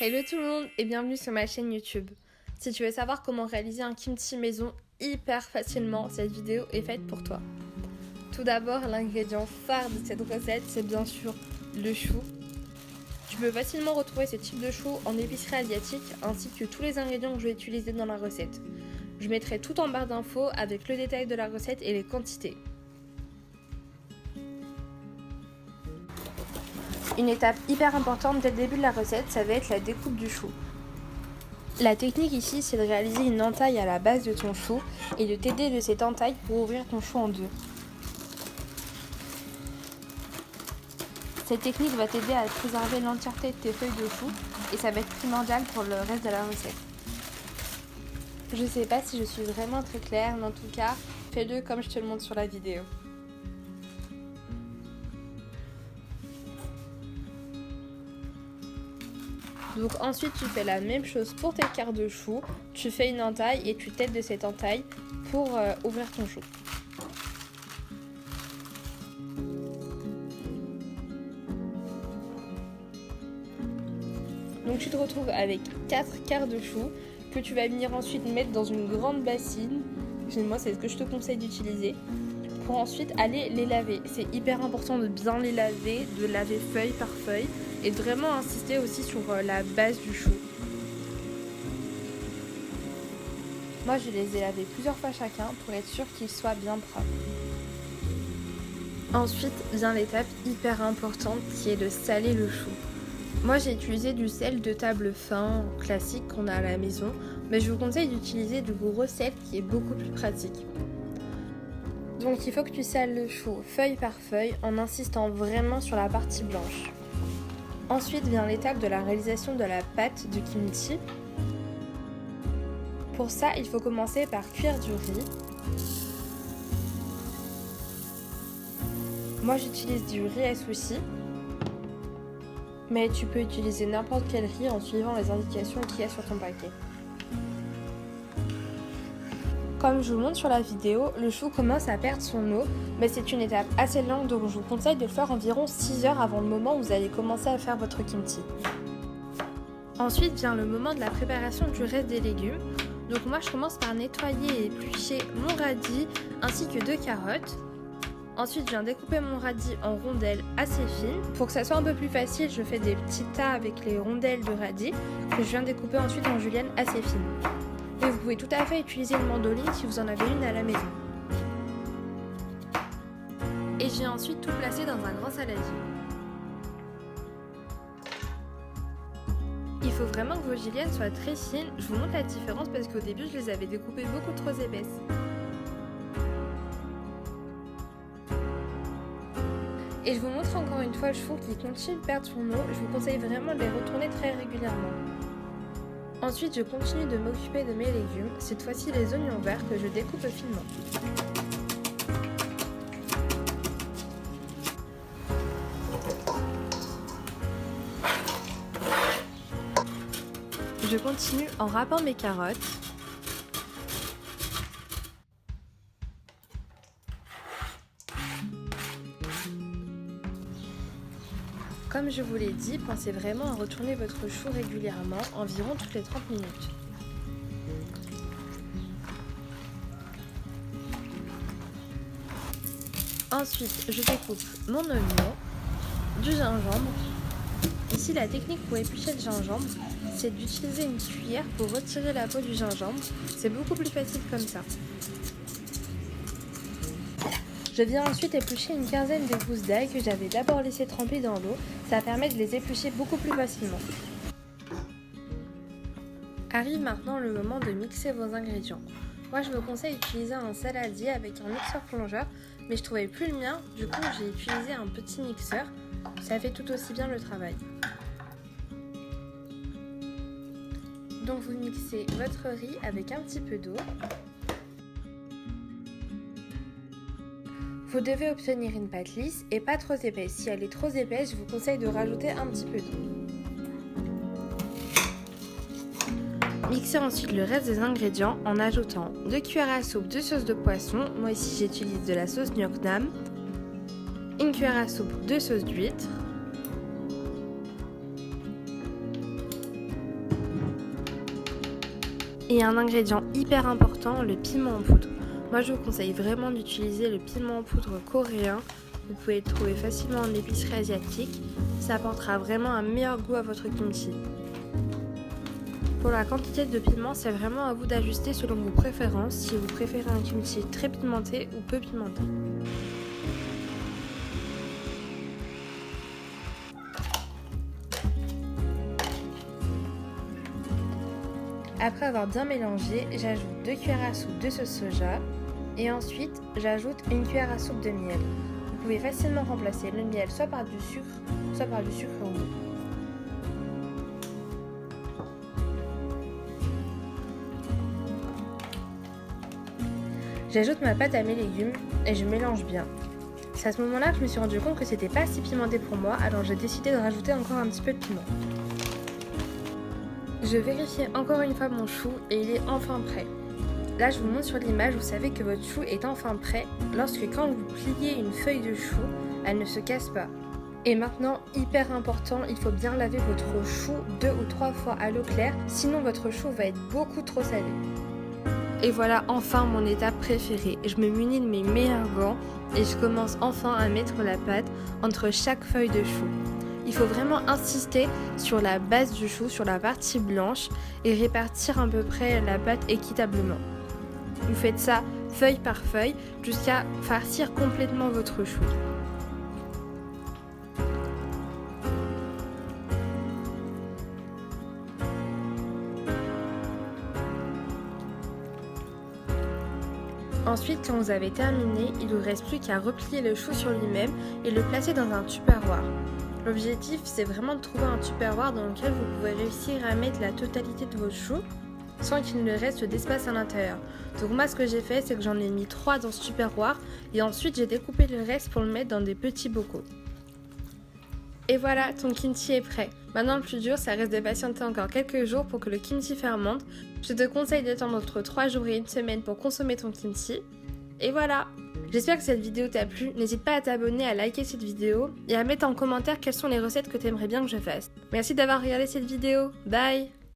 Hello tout le monde et bienvenue sur ma chaîne YouTube. Si tu veux savoir comment réaliser un kimchi maison hyper facilement, cette vidéo est faite pour toi. Tout d'abord, l'ingrédient phare de cette recette, c'est bien sûr le chou. Tu peux facilement retrouver ce type de chou en épicerie asiatique ainsi que tous les ingrédients que je vais utiliser dans la recette. Je mettrai tout en barre d'infos avec le détail de la recette et les quantités. Une étape hyper importante dès le début de la recette, ça va être la découpe du chou. La technique ici, c'est de réaliser une entaille à la base de ton chou et de t'aider de cette entaille pour ouvrir ton chou en deux. Cette technique va t'aider à préserver l'entièreté de tes feuilles de chou et ça va être primordial pour le reste de la recette. Je sais pas si je suis vraiment très claire, mais en tout cas, fais-le comme je te le montre sur la vidéo. Donc ensuite tu fais la même chose pour tes quarts de chou, tu fais une entaille et tu t'aides de cette entaille pour ouvrir ton chou. Donc tu te retrouves avec 4 quarts de chou que tu vas venir ensuite mettre dans une grande bassine. Moi c'est ce que je te conseille d'utiliser pour ensuite aller les laver. C'est hyper important de bien les laver, de laver feuille par feuille et de vraiment insister aussi sur la base du chou. Moi je les ai lavés plusieurs fois chacun pour être sûr qu'ils soient bien propres. Ensuite vient l'étape hyper importante qui est de saler le chou. Moi j'ai utilisé du sel de table fin classique qu'on a à la maison, mais je vous conseille d'utiliser du gros sel qui est beaucoup plus pratique. Donc il faut que tu sales le chou feuille par feuille en insistant vraiment sur la partie blanche. Ensuite vient l'étape de la réalisation de la pâte du kimchi. Pour ça, il faut commencer par cuire du riz. Moi j'utilise du riz à sushi, mais tu peux utiliser n'importe quel riz en suivant les indications qu'il y a sur ton paquet. Comme je vous montre sur la vidéo, le chou commence à perdre son eau, mais c'est une étape assez longue donc je vous conseille de le faire environ 6 heures avant le moment où vous allez commencer à faire votre kimchi. Ensuite vient le moment de la préparation du reste des légumes. Donc moi je commence par nettoyer et éplucher mon radis ainsi que 2 carottes. Ensuite je viens découper mon radis en rondelles assez fines. Pour que ça soit un peu plus facile, je fais des petits tas avec les rondelles de radis que je viens découper ensuite en julienne assez fines. Et vous pouvez tout à fait utiliser une mandoline si vous en avez une à la maison. Et j'ai ensuite tout placé dans un grand saladier. Il faut vraiment que vos juliennes soient très fines. Je vous montre la différence parce qu'au début je les avais découpées beaucoup trop épaisses. Et je vous montre encore une fois le chou qui continue de perdre son eau. Je vous conseille vraiment de les retourner très régulièrement. Ensuite, je continue de m'occuper de mes légumes, cette fois-ci les oignons verts que je découpe finement. Je continue en râpant mes carottes. Comme je vous l'ai dit, pensez vraiment à retourner votre chou régulièrement, environ toutes les 30 minutes. Ensuite, je découpe mon oignon, du gingembre. Ici, la technique pour éplucher le gingembre, c'est d'utiliser une cuillère pour retirer la peau du gingembre. C'est beaucoup plus facile comme ça. Je viens ensuite éplucher une quinzaine de gousses d'ail que j'avais d'abord laissé tremper dans l'eau. Ça permet de les éplucher beaucoup plus facilement. Arrive maintenant le moment de mixer vos ingrédients. Moi je vous conseille d'utiliser un saladier avec un mixeur plongeur, mais je trouvais plus le mien, du coup j'ai utilisé un petit mixeur. Ça fait tout aussi bien le travail. Donc vous mixez votre riz avec un petit peu d'eau. Vous devez obtenir une pâte lisse et pas trop épaisse. Si elle est trop épaisse, je vous conseille de rajouter un petit peu d'eau. Mixez ensuite le reste des ingrédients en ajoutant 2 cuillères à soupe de sauce de poisson. Moi ici j'utilise de la sauce Nuoc Nam. 1 cuillère à soupe de sauce d'huître. Et un ingrédient hyper important, le piment en poudre. Moi je vous conseille vraiment d'utiliser le piment en poudre coréen. Vous pouvez le trouver facilement en épicerie asiatique. Ça apportera vraiment un meilleur goût à votre kimchi. Pour la quantité de piment, c'est vraiment à vous d'ajuster selon vos préférences, si vous préférez un kimchi très pimenté ou peu pimenté. Après avoir bien mélangé, j'ajoute 2 cuillères à soupe de sauce soja et ensuite j'ajoute 1 cuillère à soupe de miel. Vous pouvez facilement remplacer le miel soit par du sucre roux. J'ajoute ma pâte à mes légumes et je mélange bien. C'est à ce moment-là que je me suis rendu compte que c'était pas si pimenté pour moi, alors j'ai décidé de rajouter encore un petit peu de piment. Je vérifie encore une fois mon chou et il est enfin prêt. Là je vous montre sur l'image, vous savez que votre chou est enfin prêt lorsque quand vous pliez une feuille de chou, elle ne se casse pas. Et maintenant, hyper important, il faut bien laver votre chou 2 ou 3 fois à l'eau claire, sinon votre chou va être beaucoup trop salé. Et voilà enfin mon étape préférée. Je me munis de mes meilleurs gants et je commence enfin à mettre la pâte entre chaque feuille de chou. Il faut vraiment insister sur la base du chou, sur la partie blanche et répartir à peu près la pâte équitablement. Vous faites ça feuille par feuille jusqu'à farcir complètement votre chou. Ensuite, quand vous avez terminé, il ne vous reste plus qu'à replier le chou sur lui-même et le placer dans un tupperware. L'objectif, c'est vraiment de trouver un tupperware dans lequel vous pouvez réussir à mettre la totalité de votre chou sans qu'il ne reste d'espace à l'intérieur. Donc moi, ce que j'ai fait, c'est que j'en ai mis 3 dans ce tupperware et ensuite j'ai découpé le reste pour le mettre dans des petits bocaux. Et voilà, ton kimchi est prêt. Maintenant, le plus dur, ça reste de patienter encore quelques jours pour que le kimchi fermente. Je te conseille d'attendre entre 3 jours et 1 semaine pour consommer ton kimchi. Et voilà! J'espère que cette vidéo t'a plu. N'hésite pas à t'abonner, à liker cette vidéo et à mettre en commentaire quelles sont les recettes que tu aimerais bien que je fasse. Merci d'avoir regardé cette vidéo. Bye!